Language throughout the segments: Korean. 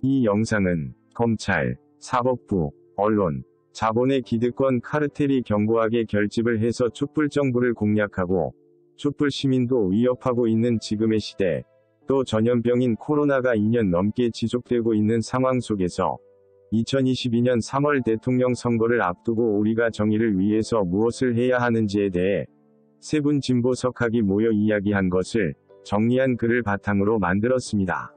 이 영상은 검찰, 사법부, 언론, 자본의 기득권 카르텔이 견고하게 결집을 해서 촛불 정부를 공략하고 촛불 시민도 위협하고 있는 지금의 시대, 또 전염병인 코로나가 2년 넘게 지속되고 있는 상황 속에서 2022년 3월 대통령 선거를 앞두고 우리가 정의를 위해서 무엇을 해야 하는지에 대해 세 분 진보 석학이 모여 이야기한 것을 정리한 글을 바탕으로 만들었습니다.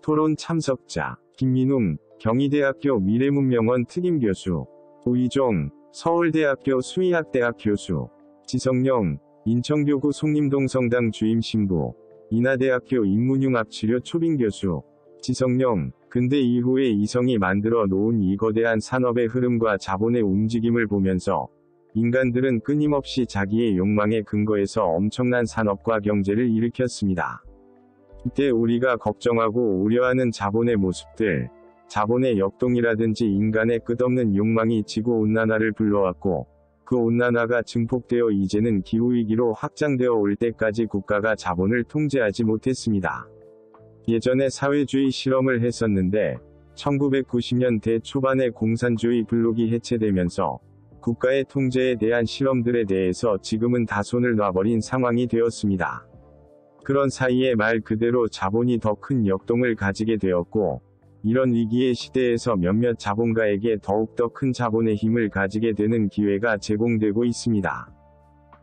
토론 참석자 김민웅, 경희대학교 미래문명원 특임교수, 우희종, 서울대학교 수의학대학 교수, 지성용, 인천교구 송림동 성당 주임 신부, 인하대학교 인문융합치료 초빙교수, 지성용, 근대 이후에 이성이 만들어 놓은 이 거대한 산업의 흐름과 자본의 움직임을 보면서 인간들은 끊임없이 자기의 욕망에 근거해서 엄청난 산업과 경제를 일으켰습니다. 이때 우리가 걱정하고 우려하는 자본의 모습들, 자본의 역동이라든지 인간의 끝없는 욕망이 지구온난화를 불러왔고, 그 온난화가 증폭되어 이제는 기후위기로 확장되어 올 때까지 국가가 자본을 통제하지 못했습니다. 예전에 사회주의 실험을 했었는데 1990년대 초반에 공산주의 블록이 해체되면서 국가의 통제에 대한 실험들에 대해서 지금은 다 손을 놔버린 상황이 되었습니다. 그런 사이에 말 그대로 자본이 더 큰 역동을 가지게 되었고, 이런 위기의 시대에서 몇몇 자본가에게 더욱더 큰 자본의 힘을 가지게 되는 기회가 제공되고 있습니다.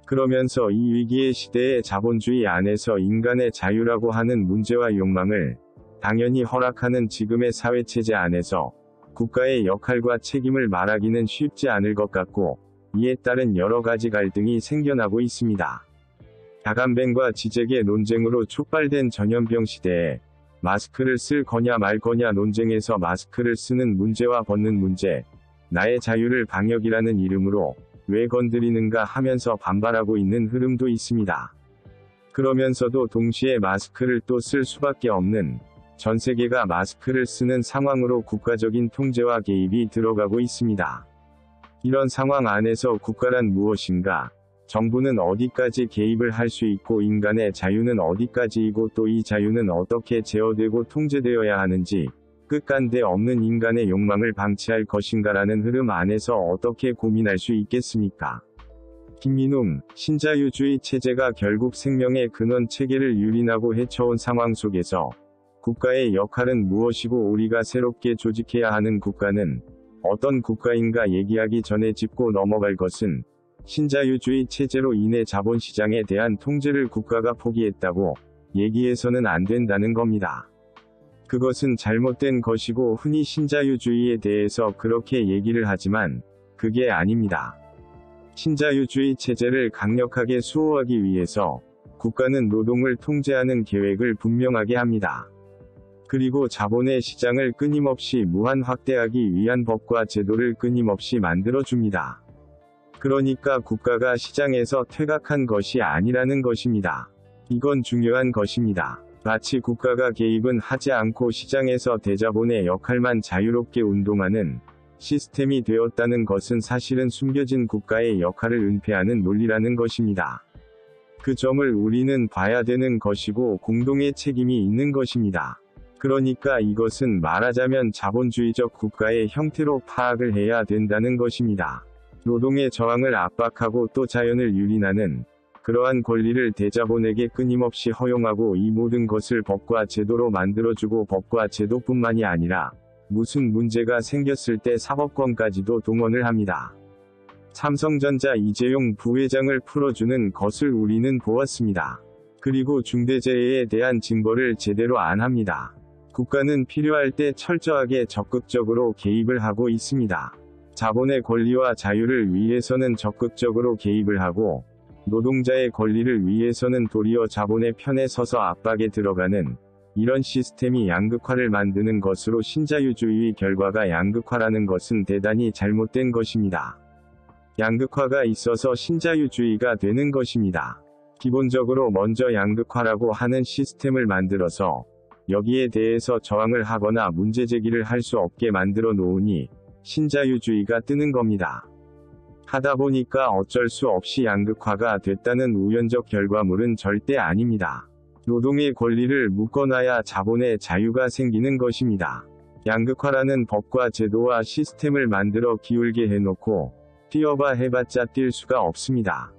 그러면서 이 위기의 시대의 자본주의 안에서 인간의 자유라고 하는 문제와 욕망을 당연히 허락하는 지금의 사회체제 안에서 국가의 역할과 책임을 말하기는 쉽지 않을 것 같고, 이에 따른 여러 가지 갈등이 생겨나고 있습니다. 야간뱅과 지적의 논쟁으로 촉발된 전염병 시대에 마스크를 쓸 거냐 말 거냐 논쟁에서 마스크를 쓰는 문제와 벗는 문제, 나의 자유를 방역이라는 이름으로 왜 건드리는가 하면서 반발하고 있는 흐름도 있습니다. 그러면서도 동시에 마스크를 또 쓸 수밖에 없는, 전 세계가 마스크를 쓰는 상황으로 국가적인 통제와 개입이 들어가고 있습니다. 이런 상황 안에서 국가란 무엇인가? 정부는 어디까지 개입을 할 수 있고 인간의 자유는 어디까지이고 또 이 자유는 어떻게 제어되고 통제되어야 하는지, 끝간데 없는 인간의 욕망을 방치할 것인가라는 흐름 안에서 어떻게 고민할 수 있겠습니까? 김민웅, 신자유주의 체제가 결국 생명의 근원 체계를 유린하고 해쳐온 상황 속에서 국가의 역할은 무엇이고 우리가 새롭게 조직해야 하는 국가는 어떤 국가인가 얘기하기 전에 짚고 넘어갈 것은, 신자유주의 체제로 인해 자본시장에 대한 통제를 국가가 포기했다고 얘기해서는 안 된다는 겁니다. 그것은 잘못된 것이고 흔히 신자유주의에 대해서 그렇게 얘기를 하지만 그게 아닙니다. 신자유주의 체제를 강력하게 수호하기 위해서 국가는 노동을 통제하는 계획을 분명하게 합니다. 그리고 자본의 시장을 끊임없이 무한 확대하기 위한 법과 제도를 끊임없이 만들어줍니다. 그러니까 국가가 시장에서 퇴각한 것이 아니라는 것입니다. 이건 중요한 것입니다. 마치 국가가 개입은 하지 않고 시장에서 대자본의 역할만 자유롭게 운동하는 시스템이 되었다는 것은 사실은 숨겨진 국가의 역할을 은폐하는 논리라는 것입니다. 그 점을 우리는 봐야 되는 것이고 공동의 책임이 있는 것입니다. 그러니까 이것은 말하자면 자본주의적 국가의 형태로 파악을 해야 된다는 것입니다. 노동의 저항을 압박하고 또 자연을 유린하는 그러한 권리를 대자본에게 끊임없이 허용하고 이 모든 것을 법과 제도로 만들어주고 법과 제도뿐만이 아니라 무슨 문제가 생겼을 때 사법권까지도 동원을 합니다. 삼성전자 이재용 부회장을 풀어주는 것을 우리는 보았습니다. 그리고 중대재해에 대한 징벌을 제대로 안 합니다. 국가는 필요할 때 철저하게 적극적으로 개입을 하고 있습니다. 자본의 권리와 자유를 위해서는 적극적으로 개입을 하고, 노동자의 권리를 위해서는 도리어 자본의 편에 서서 압박에 들어가는 이런 시스템이 양극화를 만드는 것으로 신자유주의 결과가 양극화라는 것은 대단히 잘못된 것입니다. 양극화가 있어서 신자유주의가 되는 것입니다. 기본적으로 먼저 양극화라고 하는 시스템을 만들어서 여기에 대해서 저항을 하거나 문제제기를 할 수 없게 만들어 놓으니 신자유주의가 뜨는 겁니다. 하다 보니까 어쩔 수 없이 양극화가 됐다는 우연적 결과물은 절대 아닙니다. 노동의 권리를 묶어놔야 자본의 자유가 생기는 것입니다. 양극화라는 법과 제도와 시스템을 만들어 기울게 해놓고 뛰어봐 해봤자 뛸 수가 없습니다.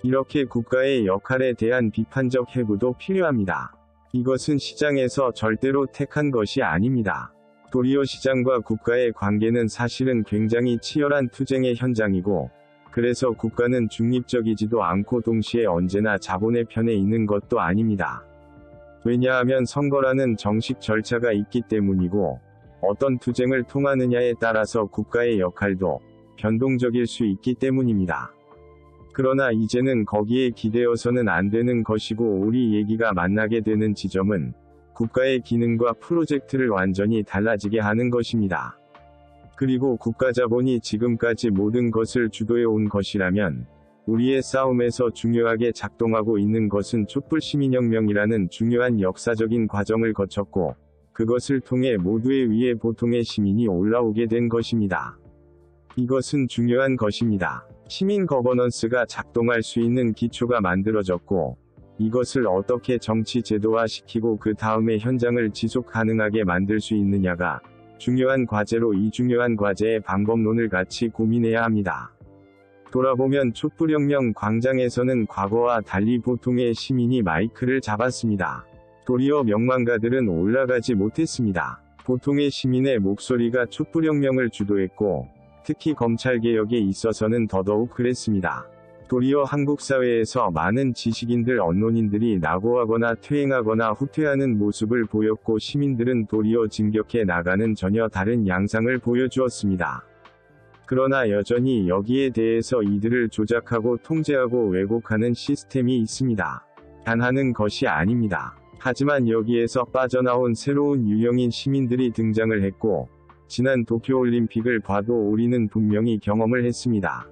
이렇게 국가의 역할에 대한 비판적 해부도 필요합니다. 이것은 시장에서 절대로 택한 것이 아닙니다. 도리어 시장과 국가의 관계는 사실은 굉장히 치열한 투쟁의 현장이고, 그래서 국가는 중립적이지도 않고 동시에 언제나 자본의 편에 있는 것도 아닙니다. 왜냐하면 선거라는 정식 절차가 있기 때문이고, 어떤 투쟁을 통하느냐에 따라서 국가의 역할도 변동적일 수 있기 때문입니다. 그러나 이제는 거기에 기대어서는 안 되는 것이고, 우리 얘기가 만나게 되는 지점은 국가의 기능과 프로젝트를 완전히 달라지게 하는 것입니다. 그리고 국가자본이 지금까지 모든 것을 주도해 온 것이라면, 우리의 싸움에서 중요하게 작동하고 있는 것은 촛불시민혁명이라는 중요한 역사적인 과정을 거쳤고, 그것을 통해 모두의 위에 보통의 시민이 올라오게 된 것입니다. 이것은 중요한 것입니다. 시민 거버넌스가 작동할 수 있는 기초가 만들어졌고, 이것을 어떻게 정치 제도화시키고 그 다음에 현장을 지속 가능하게 만들 수 있느냐가 중요한 과제로, 이 중요한 과제의 방법론을 같이 고민해야 합니다. 돌아보면 촛불혁명 광장에서는 과거와 달리 보통의 시민이 마이크를 잡았습니다. 도리어 명망가들은 올라가지 못했습니다. 보통의 시민의 목소리가 촛불혁명을 주도했고, 특히 검찰개혁에 있어서는 더더욱 그랬습니다. 도리어 한국 사회에서 많은 지식인들, 언론인들이 낙오하거나 퇴행하거나 후퇴하는 모습을 보였고, 시민들은 도리어 진격해 나가는 전혀 다른 양상을 보여주었습니다. 그러나 여전히 여기에 대해서 이들을 조작하고 통제하고 왜곡하는 시스템이 있습니다. 단하는 것이 아닙니다. 하지만 여기에서 빠져나온 새로운 유형인 시민들이 등장을 했고, 지난 도쿄올림픽을 봐도 우리는 분명히 경험을 했습니다.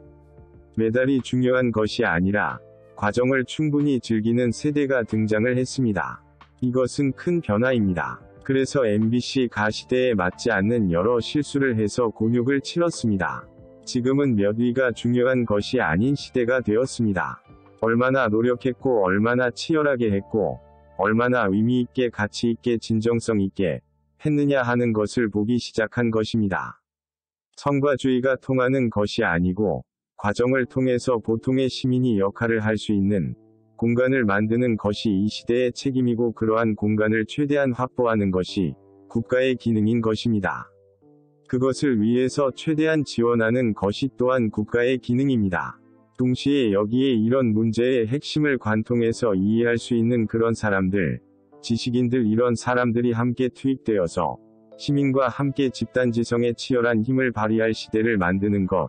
메달이 중요한 것이 아니라 과정을 충분히 즐기는 세대가 등장을 했습니다. 이것은 큰 변화입니다. 그래서 MBC가 시대에 맞지 않는 여러 실수를 해서 곤욕을 치렀습니다. 지금은 몇 위가 중요한 것이 아닌 시대가 되었습니다. 얼마나 노력했고, 얼마나 치열하게 했고, 얼마나 의미있게, 가치있게, 진정성있게 했느냐 하는 것을 보기 시작한 것입니다. 성과주의가 통하는 것이 아니고, 과정을 통해서 보통의 시민이 역할을 할 수 있는 공간을 만드는 것이 이 시대의 책임이고, 그러한 공간을 최대한 확보하는 것이 국가의 기능인 것입니다. 그것을 위해서 최대한 지원하는 것이 또한 국가의 기능입니다. 동시에 여기에 이런 문제의 핵심을 관통해서 이해할 수 있는 그런 사람들, 지식인들, 이런 사람들이 함께 투입되어서 시민과 함께 집단지성의 치열한 힘을 발휘할 시대를 만드는 것,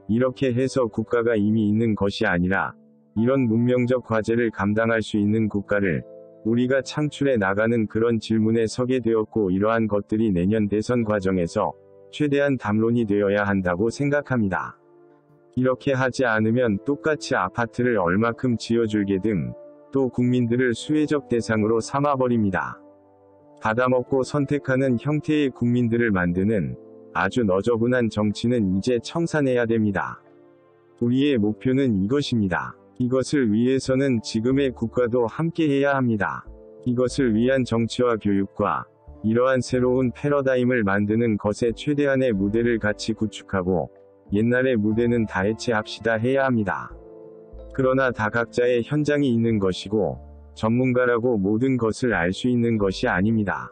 이렇게 해서 국가가 이미 있는 것이 아니라 이런 문명적 과제를 감당할 수 있는 국가를 우리가 창출해 나가는 그런 질문에 서게 되었고, 이러한 것들이 내년 대선 과정에서 최대한 담론이 되어야 한다고 생각합니다. 이렇게 하지 않으면 똑같이 아파트를 얼마큼 지어줄게 등 또 국민들을 수혜적 대상으로 삼아버립니다. 받아먹고 선택하는 형태의 국민들을 만드는 아주 너저분한 정치는 이제 청산해야 됩니다. 우리의 목표는 이것입니다. 이것을 위해서는 지금의 국가도 함께해야 합니다. 이것을 위한 정치와 교육과 이러한 새로운 패러다임을 만드는 것에 최대한의 무대를 같이 구축하고, 옛날의 무대는 다 해체합시다 해야 합니다. 그러나 다 각자의 현장이 있는 것이고, 전문가라고 모든 것을 알 수 있는 것이 아닙니다.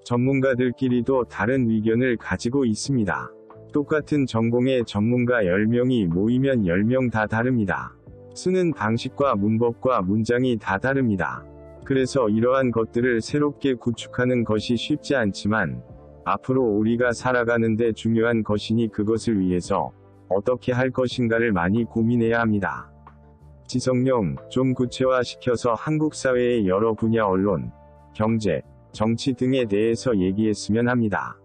전문가들끼리도 다른 의견을 가지고 있습니다. 똑같은 전공의 전문가 10명이 모이면 10명 다 다릅니다. 쓰는 방식과 문법과 문장이 다 다릅니다. 그래서 이러한 것들을 새롭게 구축하는 것이 쉽지 않지만, 앞으로 우리가 살아가는데 중요한 것이니 그것을 위해서 어떻게 할 것인가를 많이 고민해야 합니다. 지성령, 좀 구체화시켜서 한국 사회의 여러 분야, 언론, 경제, 정치 등에 대해서 얘기했으면 합니다.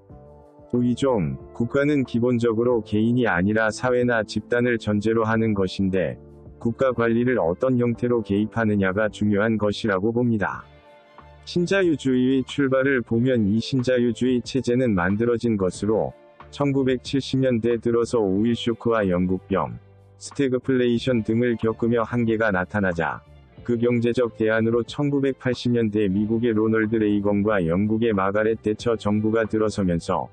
우이종, 국가는 기본적으로 개인이 아니라 사회나 집단을 전제로 하는 것인데, 국가 관리를 어떤 형태로 개입하느냐가 중요한 것이라고 봅니다. 신자유주의의 출발을 보면 이 신자유주의 체제는 만들어진 것으로 1970년대 들어서 오일 쇼크와 영국병, 스태그플레이션 등을 겪으며 한계가 나타나자 그 경제적 대안으로 1980년대 미국의 로널드 레이건과 영국의 마가렛 대처 정부가 들어서면서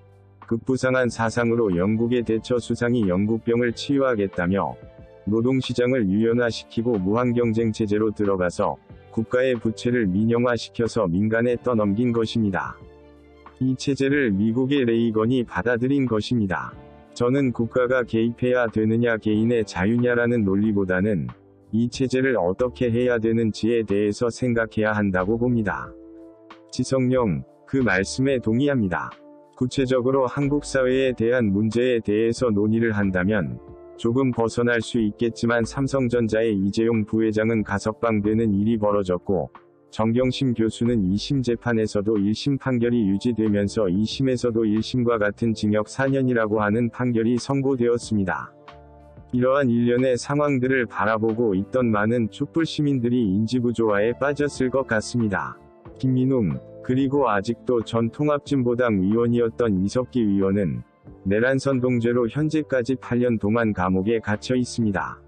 급부상한 사상으로 영국의 대처 수상이 영국병을 치유하겠다며 노동시장을 유연화시키고 무한경쟁 체제로 들어가서 국가의 부채를 민영화시켜서 민간에 떠넘긴 것입니다. 이 체제를 미국의 레이건이 받아들인 것입니다. 저는 국가가 개입해야 되느냐 개인의 자유냐라는 논리보다는 이 체제를 어떻게 해야 되는지에 대해서 생각해야 한다고 봅니다. 지성령, 그 말씀에 동의합니다. 구체적으로 한국 사회에 대한 문제에 대해서 논의를 한다면 조금 벗어날 수 있겠지만 삼성전자의 이재용 부회장은 가석방되는 일이 벌어졌고 정경심 교수는 2심 재판에서도 1심 판결이 유지되면서 2심에서도 1심과 같은 징역 4년이라고 하는 판결이 선고되었습니다. 이러한 일련의 상황들을 바라보고 있던 많은 촛불 시민들이 인지부조화에 빠졌을 것 같습니다. 김민웅, 그리고 아직도 전 통합진보당 위원이었던 이석기 위원은 내란선동죄로 현재까지 8년 동안 감옥에 갇혀 있습니다.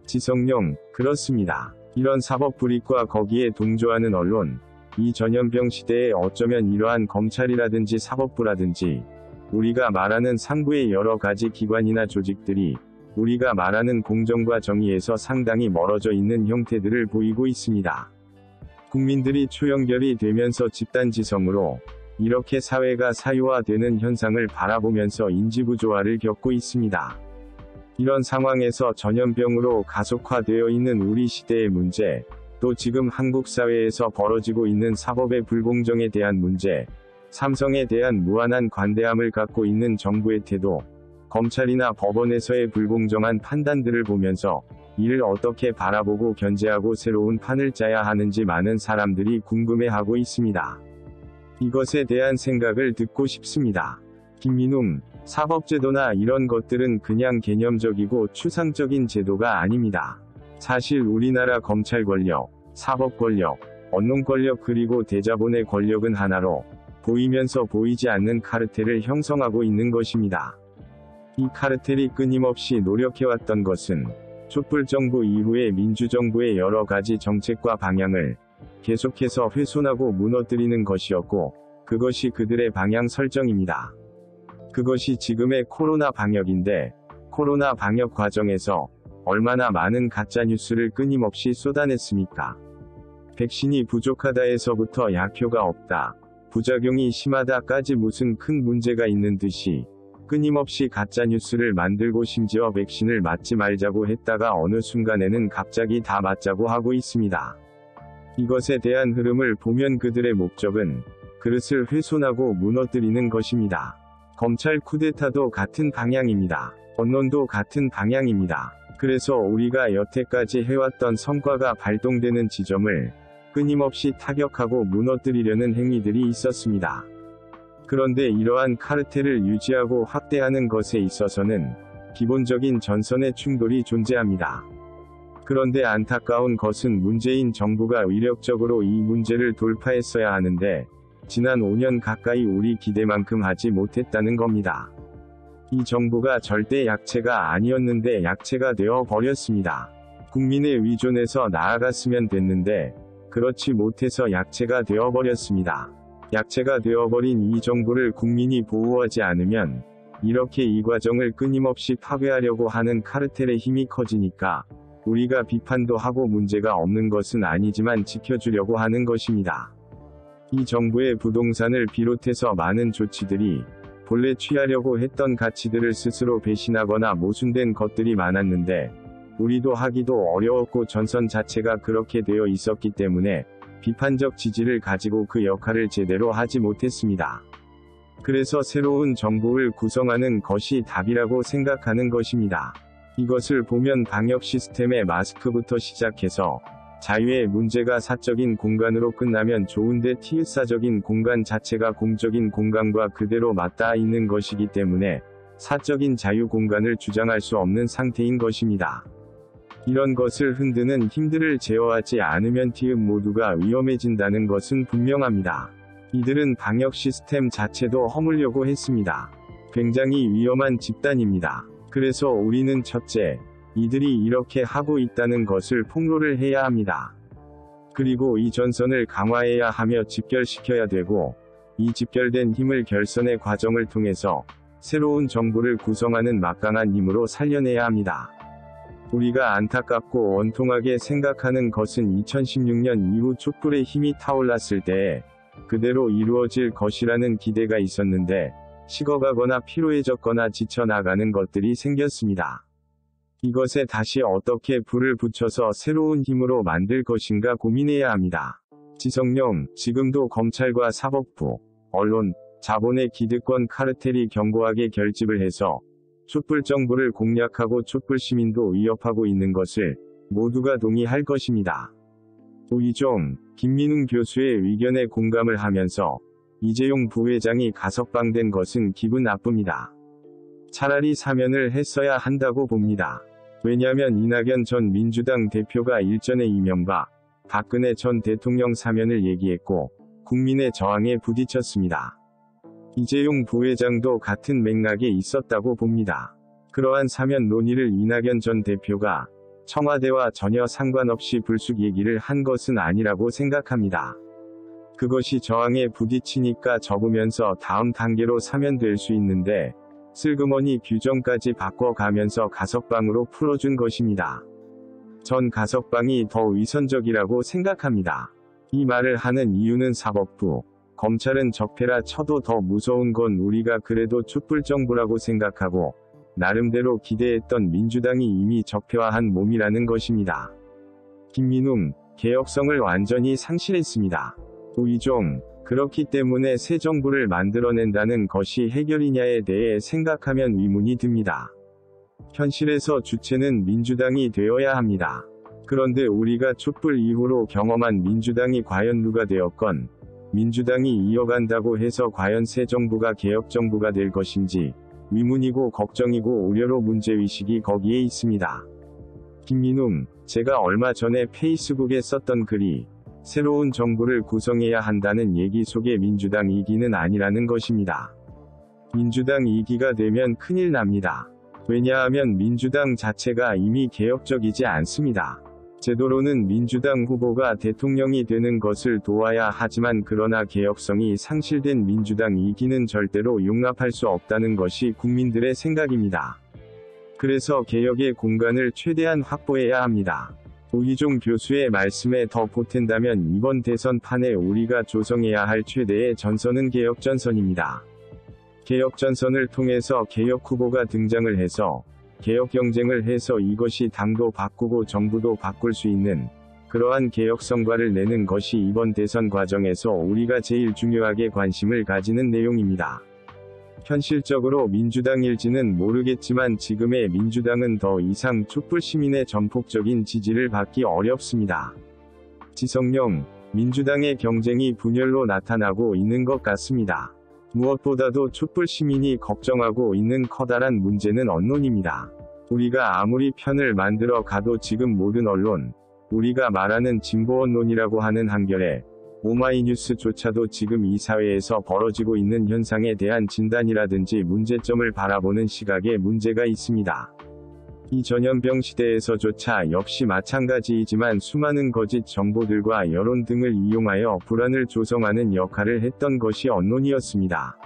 지성령, 그렇습니다. 이런 사법 불이익과 거기에 동조하는 언론, 이 전염병 시대에 어쩌면 이러한 검찰이라든지 사법부라든지 우리가 말하는 상부의 여러 가지 기관이나 조직들이 우리가 말하는 공정과 정의에서 상당히 멀어져 있는 형태들을 보이고 있습니다. 국민들이 초연결이 되면서 집단지성으로 이렇게 사회가 사유화되는 현상을 바라보면서 인지부조화를 겪고 있습니다. 이런 상황에서 전염병으로 가속화되어 있는 우리 시대의 문제, 또 지금 한국 사회에서 벌어지고 있는 사법의 불공정에 대한 문제, 삼성에 대한 무한한 관대함을 갖고 있는 정부의 태도, 검찰이나 법원에서의 불공정한 판단들을 보면서 이를 어떻게 바라보고 견제하고 새로운 판을 짜야 하는지 많은 사람들이 궁금해하고 있습니다. 이것에 대한 생각을 듣고 싶습니다. 김민웅, 사법제도나 이런 것들은 그냥 개념적이고 추상적인 제도가 아닙니다. 사실 우리나라 검찰 권력, 사법 권력, 언론 권력 그리고 대자본의 권력은 하나로 보이면서 보이지 않는 카르텔을 형성하고 있는 것입니다. 이 카르텔이 끊임없이 노력해왔던 것은 촛불 정부 이후의 민주정부의 여러 가지 정책과 방향을 계속해서 훼손하고 무너뜨리는 것이었고, 그것이 그들의 방향 설정입니다. 그것이 지금의 코로나 방역인데, 코로나 방역 과정에서 얼마나 많은 가짜뉴스를 끊임없이 쏟아냈습니까? 백신이 부족하다에서부터 약효가 없다, 부작용이 심하다까지 무슨 큰 문제가 있는 듯이 끊임없이 가짜뉴스를 만들고 심지어 백신을 맞지 말자고 했다가 어느 순간에는 갑자기 다 맞자고 하고 있습니다. 이것에 대한 흐름을 보면 그들의 목적은 그릇을 훼손하고 무너뜨리는 것입니다. 검찰 쿠데타도 같은 방향입니다. 언론도 같은 방향입니다. 그래서 우리가 여태까지 해왔던 성과가 발동되는 지점을 끊임없이 타격하고 무너뜨리려는 행위들이 있었습니다. 그런데 이러한 카르텔을 유지하고 확대하는 것에 있어서는 기본적인 전선의 충돌이 존재합니다. 그런데 안타까운 것은 문재인 정부가 위력적으로 이 문제를 돌파했어야 하는데 지난 5년 가까이 우리 기대만큼 하지 못했다는 겁니다. 이 정부가 절대 약체가 아니었는데 약체가 되어 버렸습니다. 국민의 위존에서 나아갔으면 됐는데 그렇지 못해서 약체가 되어 버렸습니다. 약체가 되어버린 이 정부를 국민이 보호하지 않으면 이렇게 이 과정을 끊임없이 파괴하려고 하는 카르텔의 힘이 커지니까 우리가 비판도 하고 문제가 없는 것은 아니지만 지켜주려고 하는 것입니다. 이 정부의 부동산을 비롯해서 많은 조치들이 본래 취하려고 했던 가치들을 스스로 배신하거나 모순된 것들이 많았는데 우리도 하기도 어려웠고 전선 자체가 그렇게 되어 있었기 때문에 비판적 지지를 가지고 그 역할을 제대로 하지 못했습니다. 그래서 새로운 정부를 구성하는 것이 답이라고 생각하는 것입니다. 이것을 보면 방역 시스템의 마스크부터 시작해서 자유의 문제가 사적인 공간으로 끝나면 좋은데 티읕사적인 공간 자체가 공적인 공간과 그대로 맞닿아 있는 것이기 때문에 사적인 자유 공간을 주장할 수 없는 상태인 것입니다. 이런 것을 흔드는 힘들을 제어하지 않으면 티읕 모두가 위험해진다는 것은 분명합니다. 이들은 방역 시스템 자체도 허물려고 했습니다. 굉장히 위험한 집단입니다. 그래서 우리는 첫째, 이들이 이렇게 하고 있다는 것을 폭로를 해야 합니다. 그리고 이 전선을 강화해야 하며 집결시켜야 되고, 이 집결된 힘을 결선의 과정을 통해서 새로운 정부를 구성하는 막강한 힘으로 살려내야 합니다. 우리가 안타깝고 원통하게 생각하는 것은 2016년 이후 촛불의 힘이 타올랐을 때에 그대로 이루어질 것이라는 기대가 있었는데, 식어가거나 피로해졌거나 지쳐나가는 것들이 생겼습니다. 이것에 다시 어떻게 불을 붙여서 새로운 힘으로 만들 것인가 고민해야 합니다. 지성용, 지금도 검찰과 사법부, 언론, 자본의 기득권 카르텔이 견고하게 결집을 해서 촛불 정부를 공략하고 촛불 시민도 위협하고 있는 것을 모두가 동의할 것입니다. 우이종, 김민웅 교수의 의견에 공감을 하면서 이재용 부회장이 가석방된 것은 기분 나쁩니다. 차라리 사면을 했어야 한다고 봅니다. 왜냐면 이낙연 전 민주당 대표가 일전에 이명박, 박근혜 전 대통령 사면을 얘기했고 국민의 저항에 부딪혔습니다. 이재용 부회장도 같은 맥락에 있었다고 봅니다. 그러한 사면 논의를 이낙연 전 대표가 청와대와 전혀 상관없이 불쑥 얘기를 한 것은 아니라고 생각합니다. 그것이 저항에 부딪히니까 접으면서 다음 단계로 사면될 수 있는데 슬그머니 규정까지 바꿔가면서 가석방으로 풀어준 것입니다. 전 가석방이 더 위선적이라고 생각합니다. 이 말을 하는 이유는 사법부, 검찰은 적폐라 쳐도 더 무서운 건 우리가 그래도 촛불 정부라고 생각하고 나름대로 기대했던 민주당이 이미 적폐화한 몸이라는 것입니다. 김민웅, 개혁성을 완전히 상실했습니다. 우이종, 그렇기 때문에 새 정부를 만들어낸다는 것이 해결이냐에 대해 생각하면 의문이 듭니다. 현실에서 주체는 민주당이 되어야 합니다. 그런데 우리가 촛불 이후로 경험한 민주당이 과연 누가 되었건 민주당이 이어간다고 해서 과연 새 정부가 개혁정부가 될 것인지 의문이고 걱정이고 우려로 문제의식이 거기에 있습니다. 김민웅, 제가 얼마 전에 페이스북에 썼던 글이 새로운 정부를 구성해야 한다는 얘기 속에 민주당 2기는 아니라는 것입니다. 민주당 2기가 되면 큰일 납니다. 왜냐하면 민주당 자체가 이미 개혁적이지 않습니다. 제도로는 민주당 후보가 대통령이 되는 것을 도와야 하지만 그러나 개혁성이 상실된 민주당 2기는 절대로 용납할 수 없다는 것이 국민들의 생각입니다. 그래서 개혁의 공간을 최대한 확보해야 합니다. 우이종 교수의 말씀에 더 보탠다면 이번 대선판에 우리가 조성해야 할 최대의 전선은 개혁전선입니다. 개혁전선을 통해서 개혁 후보가 등장을 해서 개혁 경쟁을 해서 이것이 당도 바꾸고 정부도 바꿀 수 있는 그러한 개혁 성과를 내는 것이 이번 대선 과정에서 우리가 제일 중요하게 관심을 가지는 내용입니다. 현실적으로 민주당일지는 모르겠지만 지금의 민주당은 더 이상 촛불 시민의 전폭적인 지지를 받기 어렵습니다. 지성용, 민주당의 경쟁이 분열로 나타나고 있는 것 같습니다. 무엇보다도 촛불 시민이 걱정하고 있는 커다란 문제는 언론입니다. 우리가 아무리 편을 만들어 가도 지금 모든 언론, 우리가 말하는 진보 언론이라고 하는 한겨레, 오마이뉴스조차도 지금 이 사회에서 벌어지고 있는 현상에 대한 진단이라든지 문제점을 바라보는 시각에 문제가 있습니다. 이 전염병 시대에서조차 역시 마찬가지이지만 수많은 거짓 정보들과 여론 등을 이용하여 불안을 조성하는 역할을 했던 것이 언론이었습니다.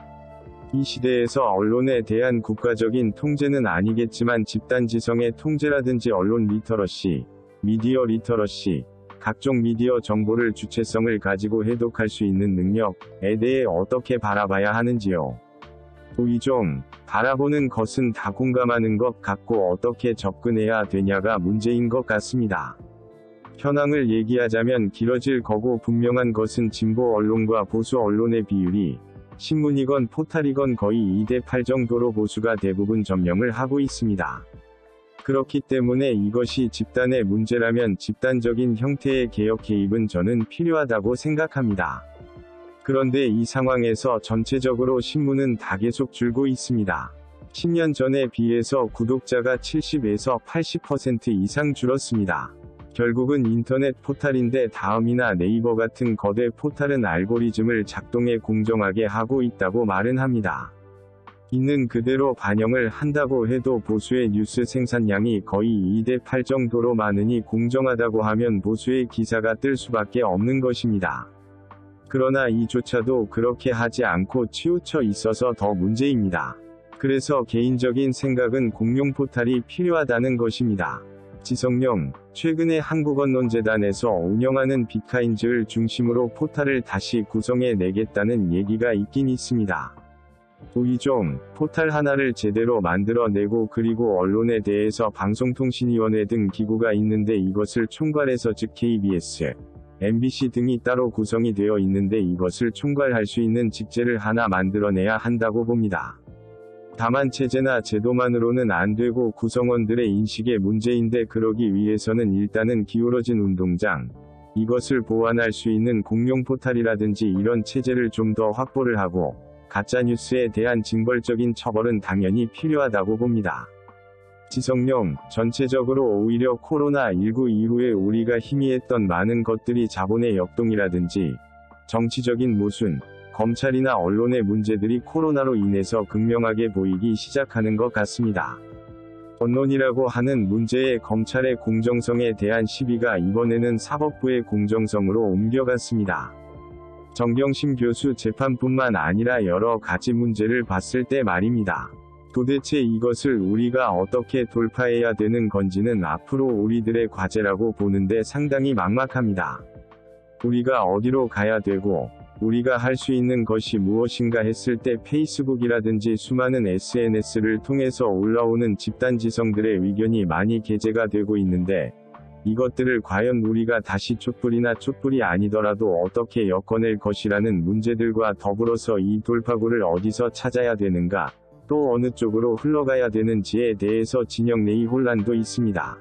이 시대에서 언론에 대한 국가적인 통제는 아니겠지만 집단지성의 통제라든지 언론 리터러시, 미디어 리터러시, 각종 미디어 정보를 주체성을 가지고 해독할 수 있는 능력에 대해 어떻게 바라봐야 하는지요. 우이종, 바라보는 것은 다 공감하는 것 같고 어떻게 접근해야 되냐가 문제인 것 같습니다. 현황을 얘기하자면 길어질 거고 분명한 것은 진보 언론과 보수 언론의 비율이 신문이건 포탈이건 거의 2대8 정도로 보수가 대부분 점령을 하고 있습니다. 그렇기 때문에 이것이 집단의 문제라면 집단적인 형태의 개혁 개입은 저는 필요하다고 생각합니다. 그런데 이 상황에서 전체적으로 신문은 다 계속 줄고 있습니다. 10년 전에 비해서 구독자가 70에서 80% 이상 줄었습니다. 결국은 인터넷 포탈인데 다음이나 네이버 같은 거대 포탈은 알고리즘을 작동해 공정하게 하고 있다고 말은 합니다. 있는 그대로 반영을 한다고 해도 보수의 뉴스 생산량이 거의 2대 8 정도로 많으니 공정하다고 하면 보수의 기사가 뜰 수밖에 없는 것입니다. 그러나 이조차도 그렇게 하지 않고 치우쳐 있어서 더 문제입니다. 그래서 개인적인 생각은 공룡 포탈이 필요하다는 것입니다. 지성령, 최근에 한국언론재단에서 운영하는 비카인즈를 중심으로 포탈을 다시 구성해 내겠다는 얘기가 있긴 있습니다. 우리 좀 포탈 하나를 제대로 만들어내고 그리고 언론에 대해서 방송통신위원회 등 기구가 있는데 이것을 총괄해서 즉 KBS, MBC 등이 따로 구성이 되어 있는데 이것을 총괄할 수 있는 직제를 하나 만들어내야 한다고 봅니다. 다만 체제나 제도만으로는 안 되고 구성원들의 인식의 문제인데 그러기 위해서는 일단은 기울어진 운동장, 이것을 보완할 수 있는 공룡 포탈이라든지 이런 체제를 좀 더 확보를 하고 가짜뉴스에 대한 징벌적인 처벌은 당연히 필요하다고 봅니다. 지성령, 전체적으로 오히려 코로나19 이후에 우리가 희미했던 많은 것들이 자본의 역동이라든지 정치적인 모순, 검찰이나 언론의 문제들이 코로나로 인해서 극명하게 보이기 시작하는 것 같습니다. 언론이라고 하는 문제에 검찰의 공정성에 대한 시비가 이번에는 사법부의 공정성으로 옮겨갔습니다. 정경심 교수 재판뿐만 아니라 여러 가지 문제를 봤을 때 말입니다. 도대체 이것을 우리가 어떻게 돌파해야 되는 건지는 앞으로 우리들의 과제라고 보는데 상당히 막막합니다. 우리가 어디로 가야 되고 우리가 할 수 있는 것이 무엇인가 했을 때 페이스북이라든지 수많은 SNS를 통해서 올라오는 집단지성들의 의견이 많이 게재가 되고 있는데 이것들을 과연 우리가 다시 촛불이나 촛불이 아니더라도 어떻게 엮어낼 것이라는 문제들과 더불어서 이 돌파구를 어디서 찾아야 되는가, 또 어느 쪽으로 흘러가야 되는지에 대해서 진영 내의 혼란도 있습니다.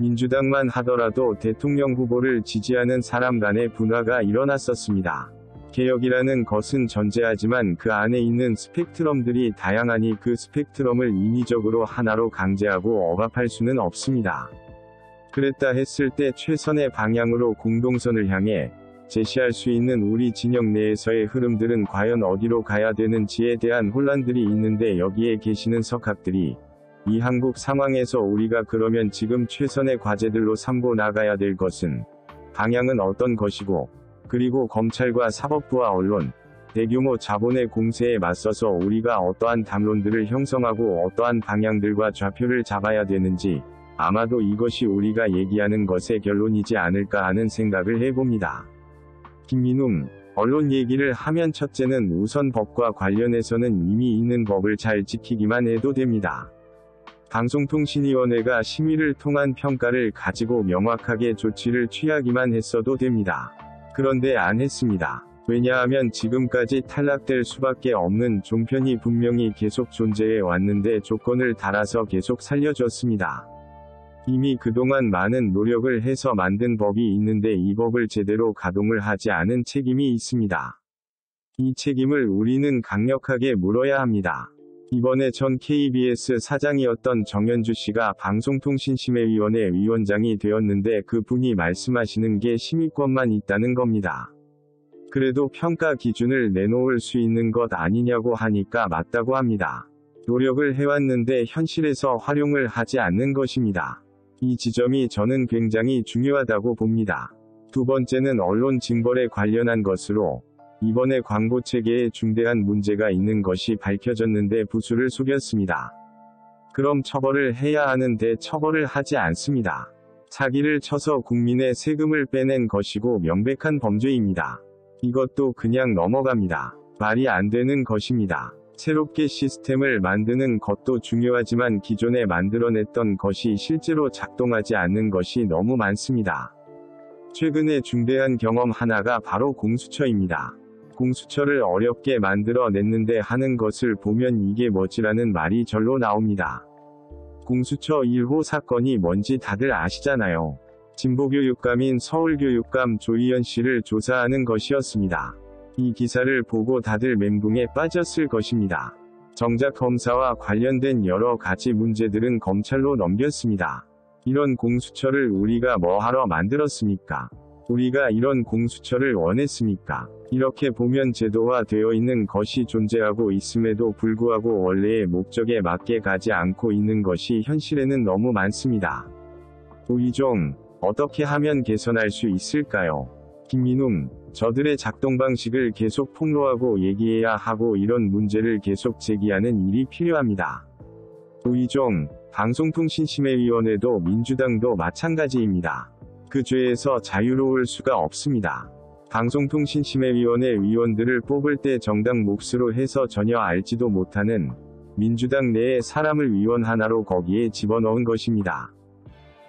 민주당만 하더라도 대통령 후보를 지지하는 사람 간의 분화가 일어났었습니다. 개혁이라는 것은 전제하지만 그 안에 있는 스펙트럼들이 다양하니 그 스펙트럼을 인위적으로 하나로 강제하고 억압할 수는 없습니다. 그랬다 했을 때 최선의 방향으로 공동선을 향해 제시할 수 있는 우리 진영 내에서의 흐름들은 과연 어디로 가야 되는지에 대한 혼란들이 있는데 여기에 계시는 석학들이 이 한국 상황에서 우리가 그러면 지금 최선의 과제들로 삼고 나가야 될 것은 방향은 어떤 것이고 그리고 검찰과 사법부와 언론, 대규모 자본의 공세에 맞서서 우리가 어떠한 담론들을 형성하고 어떠한 방향들과 좌표를 잡아야 되는지 아마도 이것이 우리가 얘기하는 것의 결론이지 않을까 하는 생각을 해봅니다. 김민웅, 언론 얘기를 하면 첫째는 우선 법과 관련해서는 이미 있는 법을 잘 지키기만 해도 됩니다. 방송통신위원회가 심의를 통한 평가를 가지고 명확하게 조치를 취하기만 했어도 됩니다. 그런데 안 했습니다. 왜냐하면 지금까지 탈락될 수밖에 없는 종편이 분명히 계속 존재해 왔는데 조건을 달아서 계속 살려줬습니다. 이미 그동안 많은 노력을 해서 만든 법이 있는데 이 법을 제대로 가동을 하지 않은 책임이 있습니다. 이 책임을 우리는 강력하게 물어야 합니다. 이번에 전 KBS 사장이었던 정현주 씨가 방송통신심의위원회 위원장이 되었는데 그분이 말씀하시는 게 심의권만 있다는 겁니다. 그래도 평가 기준을 내놓을 수 있는 것 아니냐고 하니까 맞다고 합니다. 노력을 해왔는데 현실에서 활용을 하지 않는 것입니다. 이 지점이 저는 굉장히 중요하다고 봅니다. 두 번째는 언론 징벌에 관련한 것으로 이번에 광고 체계에 중대한 문제가 있는 것이 밝혀졌는데 부수를 속였습니다. 그럼 처벌을 해야 하는데 처벌을 하지 않습니다. 사기를 쳐서 국민의 세금을 빼낸 것이고 명백한 범죄입니다. 이것도 그냥 넘어갑니다. 말이 안 되는 것입니다. 새롭게 시스템을 만드는 것도 중요하지만 기존에 만들어냈던 것이 실제로 작동하지 않는 것이 너무 많습니다. 최근에 중대한 경험 하나가 바로 공수처입니다. 공수처를 어렵게 만들어냈는데 하는 것을 보면 이게 뭐지라는 말이 절로 나옵니다. 공수처 1호 사건이 뭔지 다들 아시잖아요. 진보교육감인 서울교육감 조희연 씨를 조사하는 것이었습니다. 이 기사를 보고 다들 멘붕에 빠졌을 것입니다. 정작 검사와 관련된 여러 가지 문제들은 검찰로 넘겼습니다. 이런 공수처를 우리가 뭐하러 만들었습니까? 우리가 이런 공수처를 원했습니까? 이렇게 보면 제도화되어 있는 것이 존재하고 있음에도 불구하고 원래의 목적에 맞게 가지 않고 있는 것이 현실에는 너무 많습니다. 우이종, 어떻게 하면 개선할 수 있을까요? 김민웅, 저들의 작동 방식을 계속 폭로하고 얘기해야 하고 이런 문제를 계속 제기하는 일이 필요합니다. 우이종, 방송통신심의위원회도 민주당도 마찬가지입니다. 그 죄에서 자유로울 수가 없습니다. 방송통신심의위원회 위원들을 뽑을 때 정당 몫으로 해서 전혀 알지도 못하는 민주당 내의 사람을 위원 하나로 거기에 집어넣은 것입니다.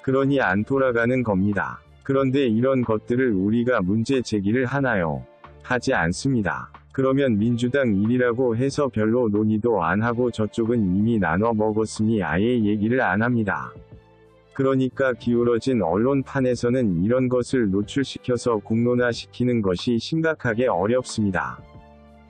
그러니 안 돌아가는 겁니다. 그런데 이런 것들을 우리가 문제 제기를 하나요? 하지 않습니다. 그러면 민주당 일이라고 해서 별로 논의도 안 하고 저쪽은 이미 나눠 먹었으니 아예 얘기를 안 합니다. 그러니까 기울어진 언론판에서는 이런 것을 노출시켜서 공론화시키는 것이 심각하게 어렵습니다.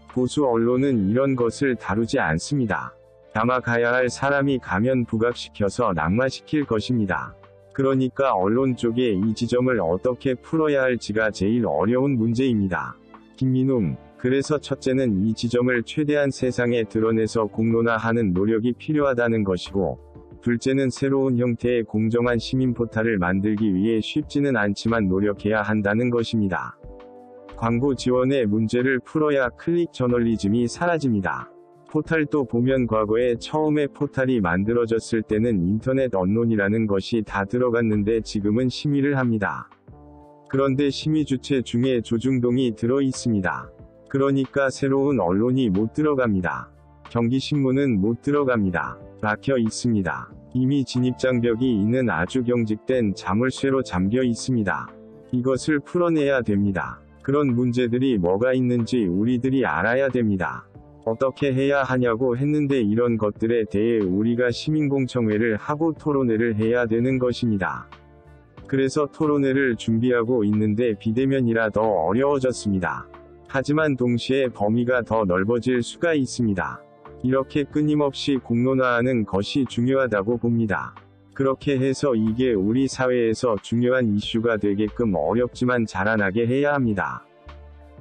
보수 언론은 이런 것을 다루지 않습니다. 아마 가야 할 사람이 가면 부각시켜서 낙마시킬 것입니다. 그러니까 언론 쪽에 이 지점을 어떻게 풀어야 할지가 제일 어려운 문제입니다. 김민웅, 그래서 첫째는 이 지점을 최대한 세상에 드러내서 공론화하는 노력이 필요하다는 것이고, 둘째는 새로운 형태의 공정한 시민 포탈을 만들기 위해 쉽지는 않지만 노력해야 한다는 것입니다. 광고 지원의 문제를 풀어야 클릭 저널리즘이 사라집니다. 포탈도 보면 과거에 처음에 포탈이 만들어졌을 때는 인터넷 언론이라는 것이 다 들어갔는데 지금은 심의를 합니다. 그런데 심의 주체 중에 조중동이 들어 있습니다. 그러니까 새로운 언론이 못 들어갑니다. 경기신문은 못 들어갑니다. 막혀 있습니다. 이미 진입장벽이 있는 아주 경직된 자물쇠로 잠겨 있습니다. 이것을 풀어내야 됩니다. 그런 문제들이 뭐가 있는지 우리들이 알아야 됩니다. 어떻게 해야 하냐고 했는데 이런 것들에 대해 우리가 시민공청회를 하고 토론회를 해야 되는 것입니다. 그래서 토론회를 준비하고 있는데 비대면이라 더 어려워졌습니다. 하지만 동시에 범위가 더 넓어질 수가 있습니다. 이렇게 끊임없이 공론화하는 것이 중요하다고 봅니다. 그렇게 해서 이게 우리 사회에서 중요한 이슈가 되게끔 어렵지만 자라나게 해야 합니다.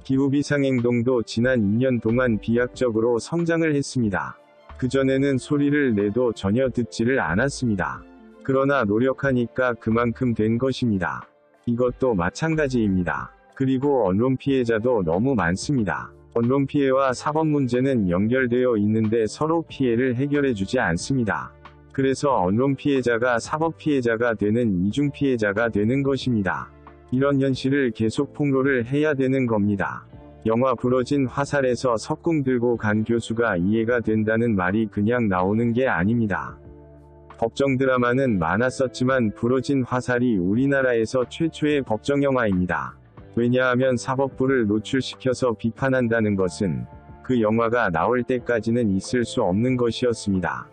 기후비상행동도 지난 2년 동안 비약적으로 성장을 했습니다. 그전에는 소리를 내도 전혀 듣지를 않았습니다. 그러나 노력하니까 그만큼 된 것입니다. 이것도 마찬가지입니다. 그리고 언론 피해자도 너무 많습니다. 언론 피해와 사법 문제는 연결되어 있는데 서로 피해를 해결해주지 않습니다. 그래서 언론 피해자가 사법 피해자가 되는 이중 피해자가 되는 것입니다. 이런 현실을 계속 폭로를 해야 되는 겁니다. 영화 부러진 화살에서 석궁 들고 간 교수가 이해가 된다는 말이 그냥 나오는 게 아닙니다. 법정 드라마는 많았었지만 부러진 화살이 우리나라에서 최초의 법정 영화입니다. 왜냐하면 사법부를 노출시켜서 비판한다는 것은 그 영화가 나올 때까지는 있을 수 없는 것이었습니다.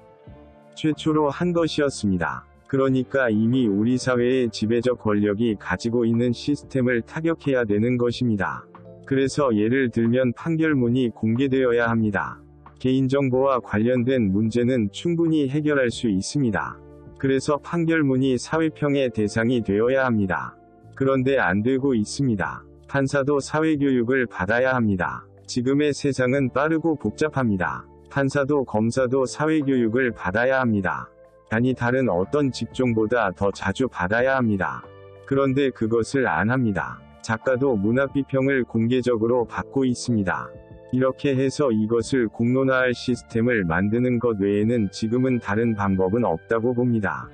최초로 한 것이었습니다. 그러니까 이미 우리 사회의 지배적 권력이 가지고 있는 시스템을 타격해야 되는 것입니다. 그래서 예를 들면 판결문이 공개되어야 합니다. 개인정보와 관련된 문제는 충분히 해결할 수 있습니다. 그래서 판결문이 사회평의 대상이 되어야 합니다. 그런데 안 되고 있습니다. 판사도 사회교육을 받아야 합니다. 지금의 세상은 빠르고 복잡합니다. 판사도 검사도 사회교육을 받아야 합니다. 아니 다른 어떤 직종보다 더 자주 받아야 합니다. 그런데 그것을 안 합니다. 작가도 문학비평을 공개적으로 받고 있습니다. 이렇게 해서 이것을 공론화할 시스템을 만드는 것 외에는 지금은 다른 방법은 없다고 봅니다.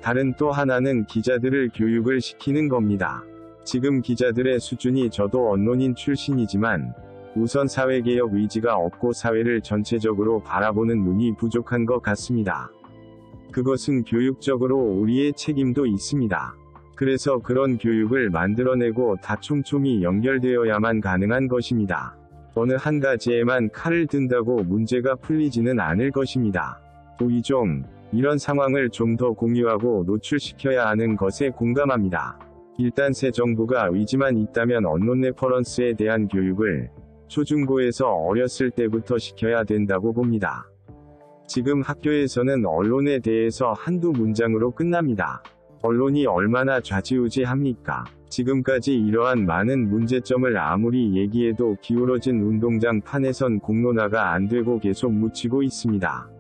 다른 또 하나는 기자들을 교육을 시키는 겁니다. 지금 기자들의 수준이 저도 언론인 출신이지만 우선 사회개혁 의지가 없고 사회를 전체적으로 바라보는 눈이 부족한 것 같습니다. 그것은 교육적으로 우리의 책임도 있습니다. 그래서 그런 교육을 만들어내고 다 촘촘히 연결되어야만 가능한 것입니다. 어느 한 가지에만 칼을 든다고 문제가 풀리지는 않을 것입니다. 우이종, 이런 상황을 좀 더 공유하고 노출시켜야 하는 것에 공감합니다. 일단 새 정부가 의지만 있다면 언론 레퍼런스에 대한 교육을 초중고에서 어렸을 때부터 시켜야 된다고 봅니다. 지금 학교에서는 언론에 대해서 한두 문장으로 끝납니다. 언론이 얼마나 좌지우지합니까? 지금까지 이러한 많은 문제점을 아무리 얘기해도 기울어진 운동장 판에선 공론화가 안 되고 계속 묻히고 있습니다.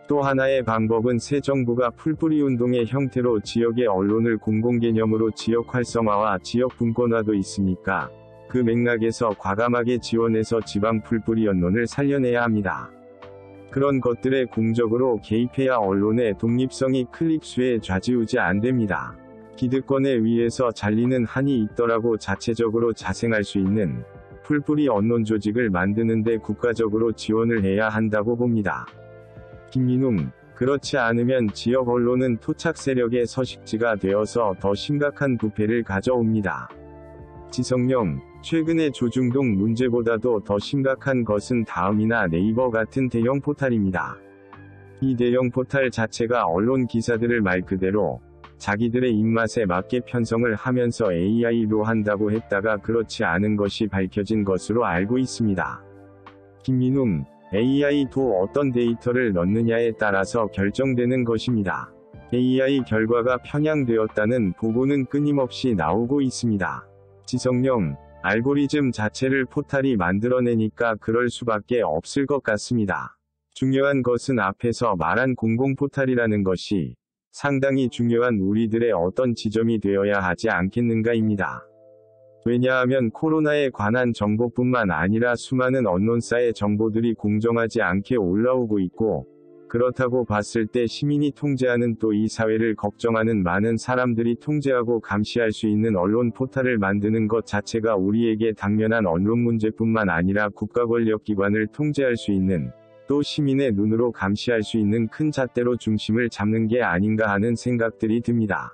또 하나의 방법은 새 정부가 풀뿌리 운동의 형태로 지역의 언론을 공공개념으로 지역 활성화와 지역 분권화도 있으니까 그 맥락에서 과감하게 지원해서 지방 풀뿌리 언론을 살려내야 합니다. 그런 것들에 공적으로 개입해야 언론의 독립성이 클릭수에 좌지우지 안 됩니다. 기득권에 의해서 잘리는 한이 있더라고 자체적으로 자생할 수 있는 풀뿌리 언론 조직을 만드는데 국가적으로 지원을 해야 한다고 봅니다. 김민웅, 그렇지 않으면 지역 언론은 토착 세력의 서식지가 되어서 더 심각한 부패를 가져옵니다. 지성령, 최근의 조중동 문제보다도 더 심각한 것은 다음이나 네이버 같은 대형 포탈입니다. 이 대형 포탈 자체가 언론 기사들을 말 그대로 자기들의 입맛에 맞게 편성을 하면서 AI로 한다고 했다가 그렇지 않은 것이 밝혀진 것으로 알고 있습니다. 김민웅, AI도 어떤 데이터를 넣느냐에 따라서 결정되는 것입니다. AI 결과가 편향되었다는 보고는 끊임없이 나오고 있습니다. 지성령, 알고리즘 자체를 포탈이 만들어내니까 그럴 수밖에 없을 것 같습니다. 중요한 것은 앞에서 말한 공공포탈이라는 것이 상당히 중요한 우리들의 어떤 지점이 되어야 하지 않겠는가입니다. 왜냐하면 코로나에 관한 정보뿐만 아니라 수많은 언론사의 정보들이 공정하지 않게 올라오고 있고, 그렇다고 봤을 때 시민이 통제하는 또 이 사회를 걱정하는 많은 사람들이 통제하고 감시할 수 있는 언론 포탈을 만드는 것 자체가 우리에게 당면한 언론 문제뿐만 아니라 국가 권력기관을 통제할 수 있는, 또 시민의 눈으로 감시할 수 있는 큰 잣대로 중심을 잡는 게 아닌가 하는 생각들이 듭니다.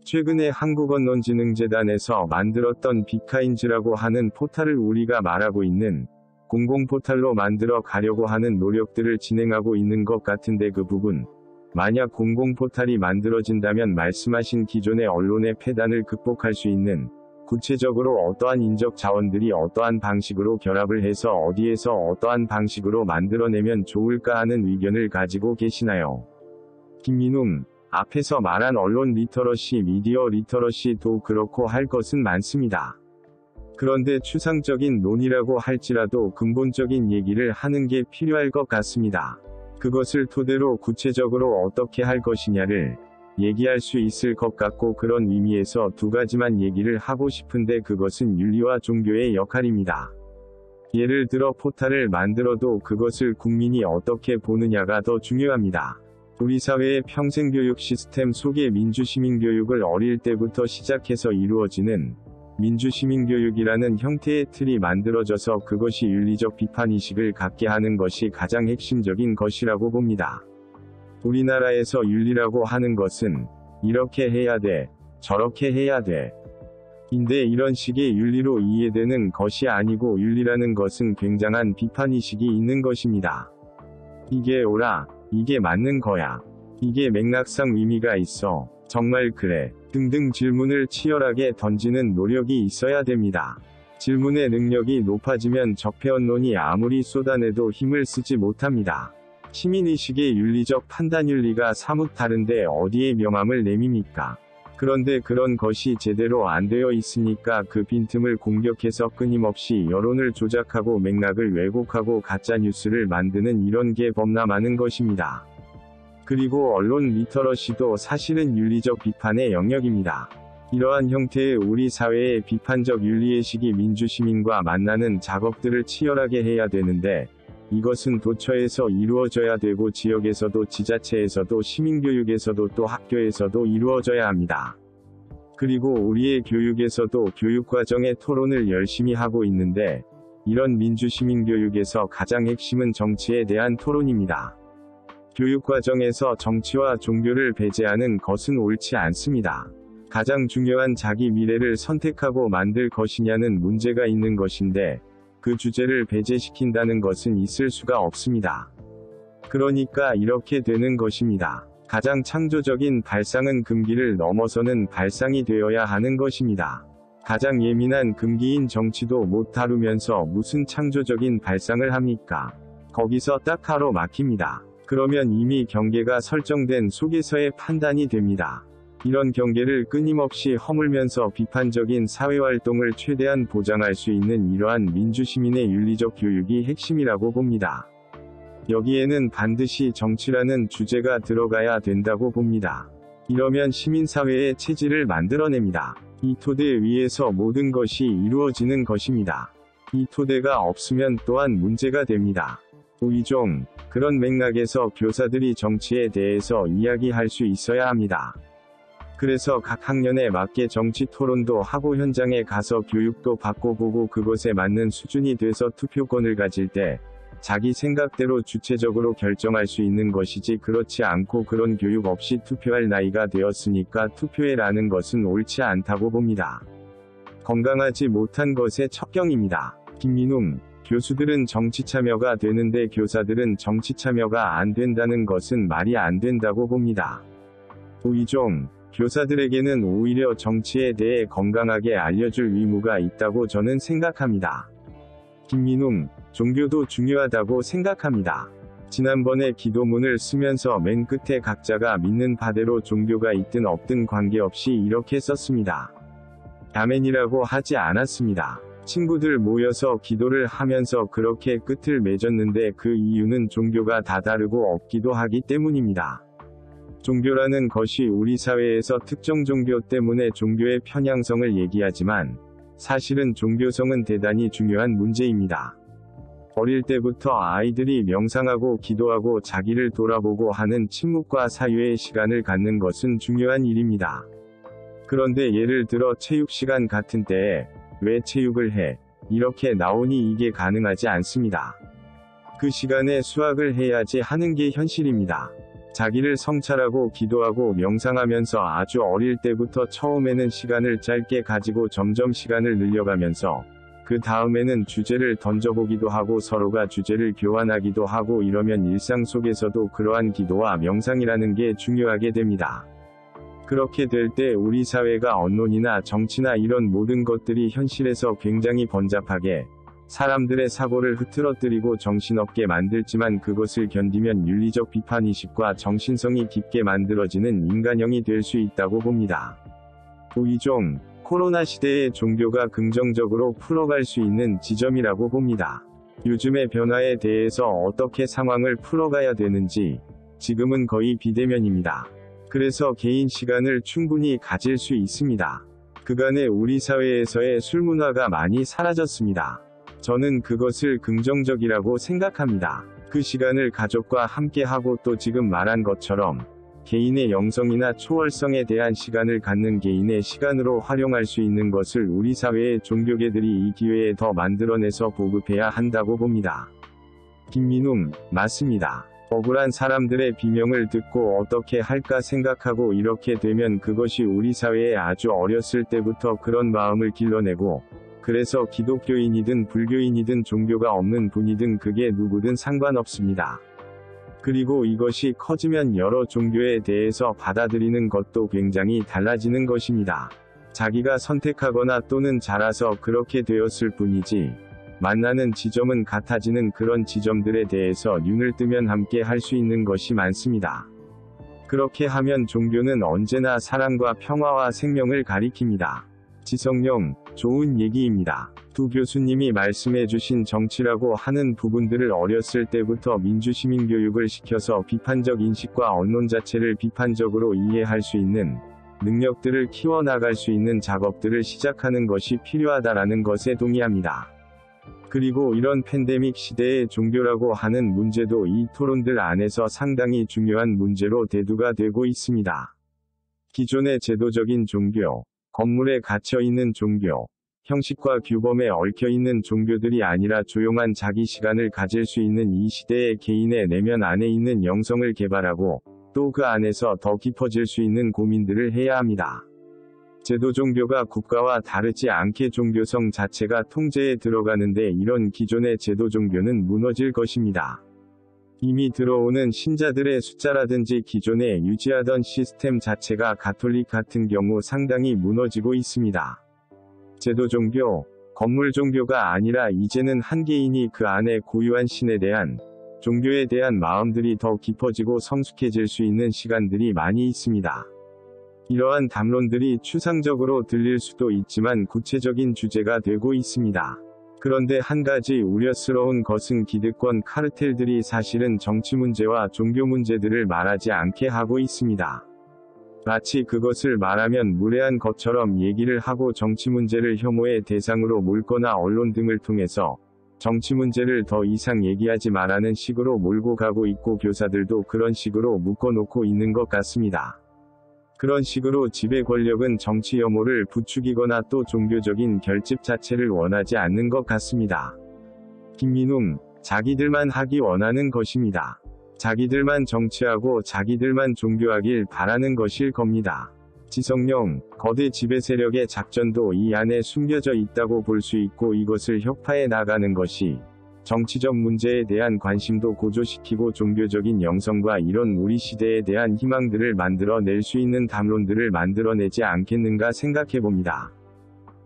최근에 한국언론진흥재단에서 만들었던 빅카인즈라고 하는 포탈을 우리가 말하고 있는 공공포탈로 만들어 가려고 하는 노력들을 진행하고 있는 것 같은데 그 부분, 만약 공공포탈이 만들어진다면 말씀하신 기존의 언론의 폐단을 극복할 수 있는, 구체적으로 어떠한 인적 자원들이 어떠한 방식으로 결합을 해서 어디에서 어떠한 방식으로 만들어내면 좋을까 하는 의견을 가지고 계시나요? 김민웅, 앞에서 말한 언론 리터러시, 미디어 리터러시도 그렇고 할 것은 많습니다. 그런데 추상적인 논의라고 할지라도 근본적인 얘기를 하는 게 필요할 것 같습니다. 그것을 토대로 구체적으로 어떻게 할 것이냐를 얘기할 수 있을 것 같고, 그런 의미에서 두 가지만 얘기를 하고 싶은데 그것은 윤리와 종교의 역할입니다. 예를 들어 포탈을 만들어도 그것을 국민이 어떻게 보느냐가 더 중요합니다. 우리 사회의 평생교육 시스템 속에 민주시민교육을 어릴 때부터 시작해서 이루어지는 민주시민교육이라는 형태의 틀이 만들어져서 그것이 윤리적 비판의식을 갖게 하는 것이 가장 핵심적인 것이라고 봅니다. 우리나라에서 윤리라고 하는 것은 이렇게 해야 돼, 저렇게 해야 돼 인데 이런 식의 윤리로 이해되는 것이 아니고, 윤리라는 것은 굉장한 비판의식이 있는 것입니다. 이게 옳아, 이게 맞는 거야, 이게 맥락상 의미가 있어, 정말 그래 등등 질문을 치열하게 던지는 노력이 있어야 됩니다. 질문의 능력이 높아지면 적폐언론이 아무리 쏟아내도 힘을 쓰지 못합니다. 시민의식의 윤리적 판단 윤리가 사뭇 다른데 어디에 명함을 내밉니까? 그런데 그런 것이 제대로 안 되어 있으니까 그 빈틈을 공격해서 끊임없이 여론을 조작하고 맥락을 왜곡하고 가짜뉴스를 만드는 이런 게 겁나 많은 것입니다. 그리고 언론 리터러시도 사실은 윤리적 비판의 영역입니다. 이러한 형태의 우리 사회의 비판적 윤리의식이 민주시민과 만나는 작업들을 치열하게 해야 되는데, 이것은 도처에서 이루어져야 되고 지역에서도 지자체에서도 시민교육에서도 또 학교에서도 이루어져야 합니다. 그리고 우리의 교육에서도 교육과정의 토론을 열심히 하고 있는데, 이런 민주시민교육에서 가장 핵심은 정치에 대한 토론입니다. 교육과정에서 정치와 종교를 배제하는 것은 옳지 않습니다. 가장 중요한 자기 미래를 선택하고 만들 것이냐는 문제가 있는 것인데, 그 주제를 배제시킨다는 것은 있을 수가 없습니다. 그러니까 이렇게 되는 것입니다. 가장 창조적인 발상은 금기를 넘어서는 발상이 되어야 하는 것입니다. 가장 예민한 금기인 정치도 못 다루면서 무슨 창조적인 발상을 합니까? 거기서 딱 가로 막힙니다. 그러면 이미 경계가 설정된 속에서의 판단이 됩니다. 이런 경계를 끊임없이 허물면서 비판적인 사회활동을 최대한 보장할 수 있는 이러한 민주시민의 윤리적 교육이 핵심이라고 봅니다. 여기에는 반드시 정치라는 주제가 들어가야 된다고 봅니다. 이러면 시민사회의 체질을 만들어냅니다. 이 토대 위에서 모든 것이 이루어지는 것입니다. 이 토대가 없으면 또한 문제가 됩니다. 우이종, 그런 맥락에서 교사들이 정치에 대해서 이야기할 수 있어야 합니다. 그래서 각 학년에 맞게 정치 토론도 하고 현장에 가서 교육도 받고 보고 그것에 맞는 수준이 돼서 투표권을 가질 때 자기 생각대로 주체적으로 결정할 수 있는 것이지, 그렇지 않고 그런 교육 없이 투표할 나이가 되었으니까 투표해라는 것은 옳지 않다고 봅니다. 건강하지 못한 것의 척경입니다. 김민웅, 교수들은 정치 참여가 되는데 교사들은 정치 참여가 안 된다는 것은 말이 안 된다고 봅니다. 우이종, 교사들에게는 오히려 정치에 대해 건강하게 알려줄 의무가 있다고 저는 생각합니다. 김민웅, 종교도 중요하다고 생각합니다. 지난번에 기도문을 쓰면서 맨 끝에 각자가 믿는 바대로 종교가 있든 없든 관계없이 이렇게 썼습니다. 아멘이라고 하지 않았습니다. 친구들 모여서 기도를 하면서 그렇게 끝을 맺었는데 그 이유는 종교가 다 다르고 없기도 하기 때문입니다. 종교라는 것이 우리 사회에서 특정 종교 때문에 종교의 편향성을 얘기하지만 사실은 종교성은 대단히 중요한 문제입니다. 어릴 때부터 아이들이 명상하고 기도하고 자기를 돌아보고 하는 침묵과 사유의 시간을 갖는 것은 중요한 일입니다. 그런데 예를 들어 체육 시간 같은 때에 왜 체육을 해? 이렇게 나오니 이게 가능하지 않습니다. 그 시간에 수학을 해야지 하는 게 현실입니다. 자기를 성찰하고 기도하고 명상하면서 아주 어릴 때부터 처음에는 시간을 짧게 가지고 점점 시간을 늘려가면서 그 다음에는 주제를 던져보기도 하고 서로가 주제를 교환하기도 하고 이러면 일상 속에서도 그러한 기도와 명상이라는 게 중요하게 됩니다. 그렇게 될 때 우리 사회가 언론이나 정치나 이런 모든 것들이 현실에서 굉장히 번잡하게 사람들의 사고를 흐트러뜨리고 정신없게 만들지만 그것을 견디면 윤리적 비판의식과 정신성이 깊게 만들어지는 인간형이 될 수 있다고 봅니다. 우이종, 코로나 시대에 종교가 긍정적으로 풀어갈 수 있는 지점이라고 봅니다. 요즘의 변화에 대해서 어떻게 상황을 풀어가야 되는지 지금은 거의 비대면입니다. 그래서 개인 시간을 충분히 가질 수 있습니다. 그간에 우리 사회에서의 술 문화가 많이 사라졌습니다. 저는 그것을 긍정적이라고 생각합니다. 그 시간을 가족과 함께 하고 또 지금 말한 것처럼 개인의 영성이나 초월성에 대한 시간을 갖는 개인의 시간으로 활용할 수 있는 것을 우리 사회의 종교계들이 이 기회에 더 만들어내서 보급해야 한다고 봅니다. 김민웅, 맞습니다. 억울한 사람들의 비명을 듣고 어떻게 할까 생각하고 이렇게 되면 그것이 우리 사회에 아주 어렸을 때부터 그런 마음을 길러내고 그래서 기독교인이든 불교인이든 종교가 없는 분이든 그게 누구든 상관없습니다. 그리고 이것이 커지면 여러 종교에 대해서 받아들이는 것도 굉장히 달라지는 것입니다. 자기가 선택하거나 또는 자라서 그렇게 되었을 뿐이지 만나는 지점은 같아지는 그런 지점들에 대해서 눈을 뜨면 함께 할 수 있는 것이 많습니다. 그렇게 하면 종교는 언제나 사랑과 평화와 생명을 가리킵니다. 지성용, 좋은 얘기입니다. 두 교수님이 말씀해주신 정치라고 하는 부분들을 어렸을 때부터 민주시민교육을 시켜서 비판적 인식과 언론 자체를 비판적으로 이해할 수 있는 능력들을 키워나갈 수 있는 작업들을 시작하는 것이 필요하다라는 것에 동의합니다. 그리고 이런 팬데믹 시대의 종교라고 하는 문제도 이 토론들 안에서 상당히 중요한 문제로 대두가 되고 있습니다. 기존의 제도적인 종교, 건물에 갇혀있는 종교, 형식과 규범에 얽혀있는 종교들이 아니라 조용한 자기 시간을 가질 수 있는 이 시대의 개인의 내면 안에 있는 영성을 개발하고 또 그 안에서 더 깊어질 수 있는 고민들을 해야 합니다. 제도 종교가 국가와 다르지 않게 종교성 자체가 통제에 들어가는데 이런 기존의 제도 종교는 무너질 것입니다. 이미 들어오는 신자들의 숫자라든지 기존에 유지하던 시스템 자체가 가톨릭 같은 경우 상당히 무너지고 있습니다. 제도 종교, 건물 종교가 아니라 이제는 한 개인이 그 안에 고유한 신에 대한, 종교에 대한 마음들이 더 깊어지고 성숙해질 수 있는 시간들이 많이 있습니다. 이러한 담론들이 추상적으로 들릴 수도 있지만 구체적인 주제가 되고 있습니다. 그런데 한 가지 우려스러운 것은 기득권 카르텔들이 사실은 정치 문제와 종교 문제들을 말하지 않게 하고 있습니다. 마치 그것을 말하면 무례한 것처럼 얘기를 하고 정치 문제를 혐오의 대상으로 몰거나 언론 등을 통해서 정치 문제를 더 이상 얘기하지 말라는 식으로 몰고 가고 있고 교사들도 그런 식으로 묶어놓고 있는 것 같습니다. 그런 식으로 지배 권력은 정치 혐오를 부추기거나 또 종교적인 결집 자체를 원하지 않는 것 같습니다. 김민웅, 자기들만 하기 원하는 것입니다. 자기들만 정치하고 자기들만 종교하길 바라는 것일 겁니다. 지성용, 거대 지배 세력의 작전도 이 안에 숨겨져 있다고 볼 수 있고 이것을 혁파해 나가는 것이 정치적 문제에 대한 관심도 고조시키고 종교적인 영성과 이런 우리 시대에 대한 희망들을 만들어낼 수 있는 담론들을 만들어내지 않겠는가 생각해봅니다.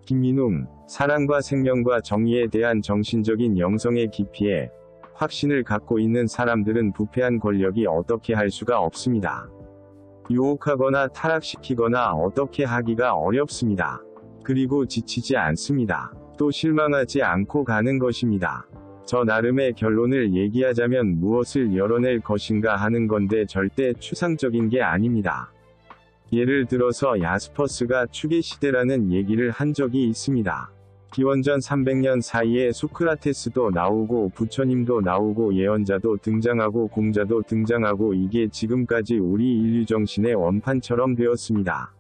김민웅, 사랑과 생명과 정의에 대한 정신적인 영성의 깊이에 확신을 갖고 있는 사람들은 부패한 권력이 어떻게 할 수가 없습니다. 유혹하거나 타락시키거나 어떻게 하기가 어렵습니다. 그리고 지치지 않습니다. 또 실망하지 않고 가는 것입니다. 저 나름의 결론을 얘기하자면 무엇을 열어낼 것인가 하는 건데 절대 추상적인 게 아닙니다. 예를 들어서 야스퍼스가 추계 시대라는 얘기를 한 적이 있습니다. 기원전 300년 사이에 소크라테스도 나오고 부처님도 나오고 예언자도 등장하고 공자도 등장하고 이게 지금까지 우리 인류 정신의 원판처럼 되었습니다.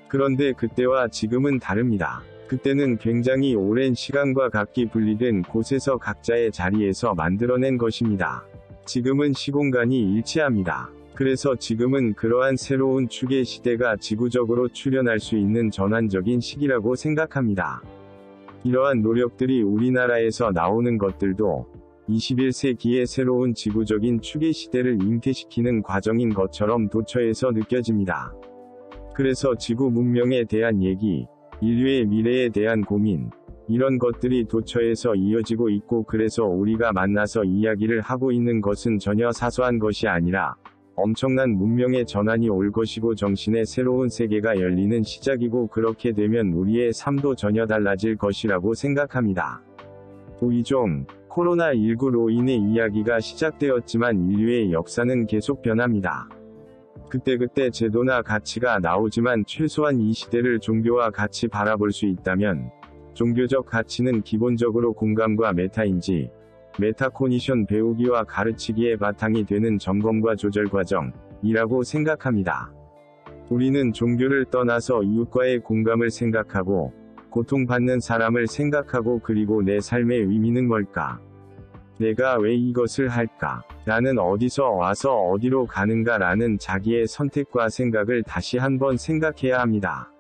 그런데 그때와 지금은 다릅니다. 그때는 굉장히 오랜 시간과 각기 분리된 곳에서 각자의 자리에서 만들어낸 것입니다. 지금은 시공간이 일치합니다. 그래서 지금은 그러한 새로운 추계 시대가 지구적으로 출현할 수 있는 전환적인 시기라고 생각합니다. 이러한 노력들이 우리나라에서 나오는 것들도 21세기의 새로운 지구적인 추계 시대를 잉태시키는 과정인 것처럼 도처에서 느껴집니다. 그래서 지구 문명에 대한 얘기, 인류의 미래에 대한 고민, 이런 것들이 도처에서 이어지고 있고 그래서 우리가 만나서 이야기를 하고 있는 것은 전혀 사소한 것이 아니라 엄청난 문명의 전환이 올 것이고 정신의 새로운 세계가 열리는 시작이고 그렇게 되면 우리의 삶도 전혀 달라질 것이라고 생각합니다. 우이종, 코로나19로 인해 이야기가 시작되었지만 인류의 역사는 계속 변합니다. 그때그때 제도나 가치가 나오지만 최소한 이 시대를 종교와 같이 바라볼 수 있다면 종교적 가치는 기본적으로 공감과 메타인지 메타코니션 배우기와 가르치기의 바탕이 되는 점검과 조절 과정이라고 생각합니다. 우리는 종교를 떠나서 이웃과의 공감을 생각하고 고통받는 사람을 생각하고 그리고 내 삶의 의미는 뭘까? 내가 왜 이것을 할까? 나는 어디서 와서 어디로 가는가? 라는 자기의 선택과 생각을 다시 한번 생각해야 합니다.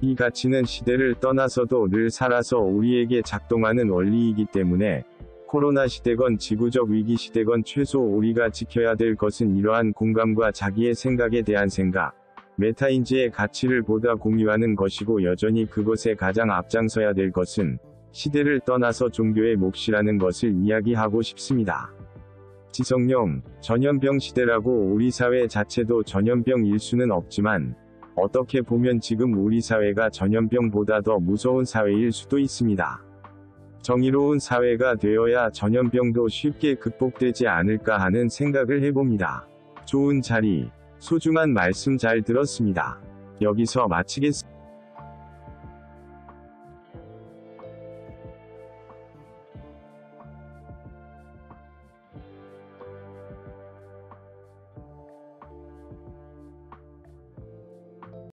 이 가치는 시대를 떠나서도 늘 살아서 우리에게 작동하는 원리이기 때문에 코로나 시대건 지구적 위기 시대건 최소 우리가 지켜야 될 것은 이러한 공감과 자기의 생각에 대한 생각, 메타인지의 가치를 보다 공유하는 것이고 여전히 그것에 가장 앞장서야 될 것은 시대를 떠나서 종교의 몫이라는 것을 이야기하고 싶습니다. 지성용, 전염병 시대라고 우리 사회 자체도 전염병일 수는 없지만 어떻게 보면 지금 우리 사회가 전염병보다 더 무서운 사회일 수도 있습니다. 정의로운 사회가 되어야 전염병도 쉽게 극복되지 않을까 하는 생각을 해봅니다. 좋은 자리, 소중한 말씀 잘 들었습니다. 여기서 마치겠습니다.